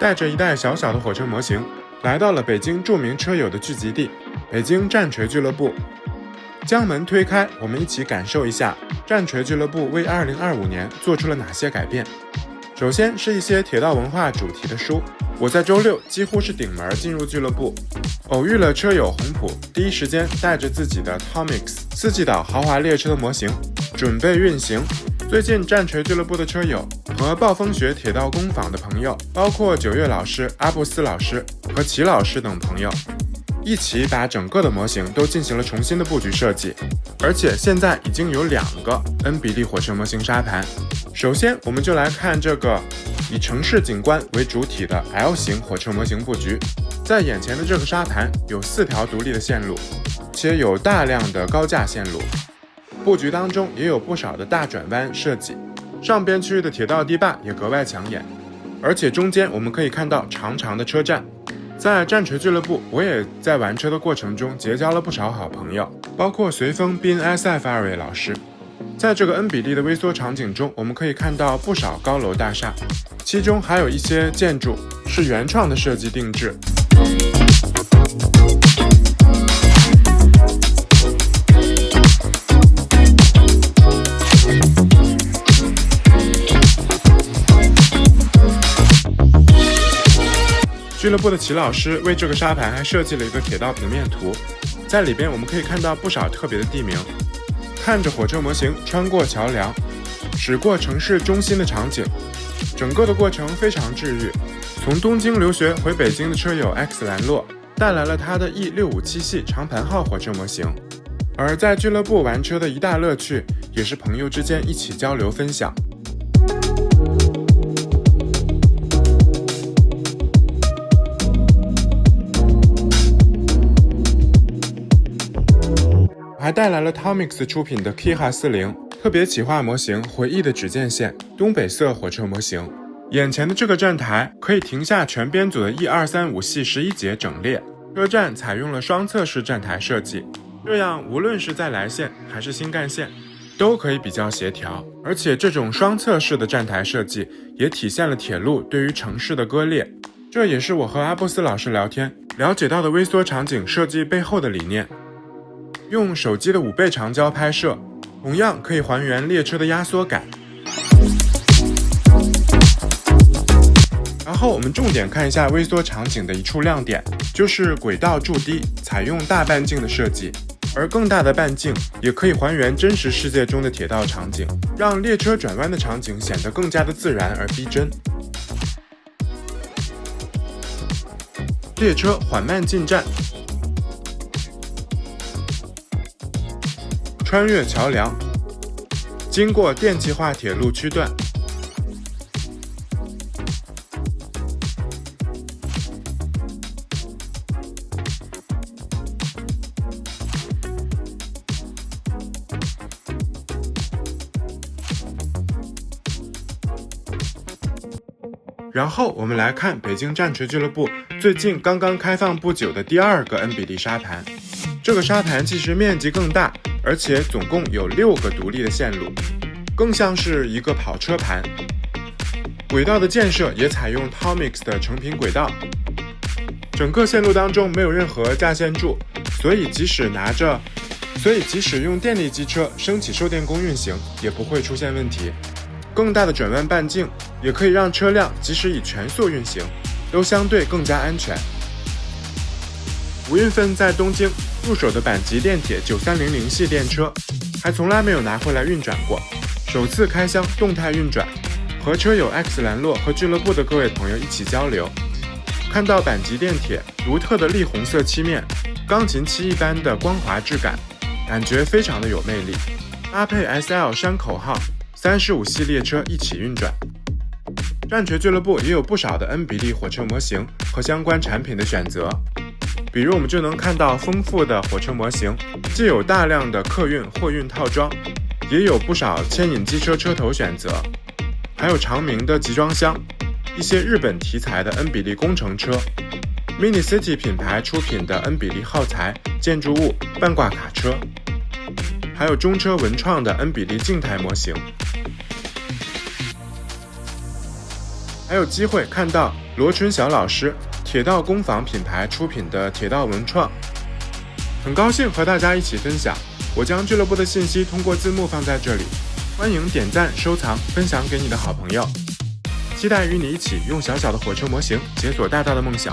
带着一袋小小的火车模型，来到了北京著名车友的聚集地——北京战锤俱乐部。将门推开，我们一起感受一下战锤俱乐部为2025年做出了哪些改变。首先是一些铁道文化主题的书，我在周六几乎是顶门进入俱乐部，偶遇了车友红普，第一时间带着自己的 Tomix 四季岛豪华列车的模型准备运行。最近战锤俱乐部的车友和暴风雪铁道工坊的朋友，包括九月老师、阿布斯老师和齐老师等朋友，一起把整个的模型都进行了重新的布局设计，而且现在已经有2个 N 比例火车模型沙盘。首先我们就来看这个以城市景观为主体的 L 型火车模型布局。在眼前的这个沙盘有4条独立的线路，且有大量的高架线路，布局当中也有不少的大转弯设计，上边区域的铁道堤坝也格外抢眼，而且中间我们可以看到长长的车站。在战锤俱乐部，我也在玩车的过程中结交了不少好朋友，包括随风宾 SF 2位老师。在这个 N 比例的微缩场景中，我们可以看到不少高楼大厦，其中还有一些建筑是原创的设计定制。俱乐部的齐老师为这个沙盘还设计了一个铁道平面图，在里边我们可以看到不少特别的地名，看着火车模型穿过桥梁，驶过城市中心的场景，整个的过程非常治愈。从东京留学回北京的车友 X 兰洛带来了他的 E657系长盘号火车模型，而在俱乐部玩车的一大乐趣也是朋友之间一起交流分享。还带来了 Tomix 出品的 Kiha 40特别企划模型回忆的指剑线东北色火车模型。眼前的这个站台可以停下全编组的 E235系11节整列，车站采用了双侧式站台设计，这样无论是在来线还是新干线都可以比较协调，而且这种双侧式的站台设计也体现了铁路对于城市的割裂，这也是我和阿布斯老师聊天了解到的微缩场景设计背后的理念。用手机的5倍长焦拍摄，同样可以还原列车的压缩感。然后我们重点看一下微缩场景的一处亮点，就是轨道驻低采用大半径的设计，而更大的半径也可以还原真实世界中的铁道场景，让列车转弯的场景显得更加的自然而逼真。列车缓慢进站，穿越桥梁，经过电气化铁路区段，然后我们来看北京战锤俱乐部最近刚刚开放不久的第2个 N 比例沙盘。这个沙盘其实面积更大，而且总共有6个独立的线路，更像是一个跑车盘。轨道的建设也采用 Tomix 的成品轨道，整个线路当中没有任何架线柱，所以即使用电力机车升起售电工运行也不会出现问题。更大的转弯半径也可以让车辆即使以全速运行都相对更加安全。5月份在东京入手的阪急电铁9300系电车还从来没有拿回来运转过，首次开箱动态运转，和车友 X 兰洛和俱乐部的各位朋友一起交流，看到阪急电铁独特的栗红色漆面，钢琴漆一般的光滑质感，感觉非常的有魅力，搭配 SL 山口号35系列车一起运转。战锤俱乐部也有不少的 N 比例火车模型和相关产品的选择，比如我们就能看到丰富的火车模型，既有大量的客运货运套装，也有不少牵引机车车头选择，还有长明的集装箱，一些日本题材的 N 比例工程车， Mini City 品牌出品的 N 比例耗材建筑物半挂卡车，还有中车文创的 N 比例静态模型。还有机会看到罗春晓老师铁道工坊品牌出品的铁道文创。很高兴和大家一起分享，我将俱乐部的信息通过字幕放在这里，欢迎点赞、收藏、分享给你的好朋友。期待与你一起用小小的火车模型解锁大大的梦想。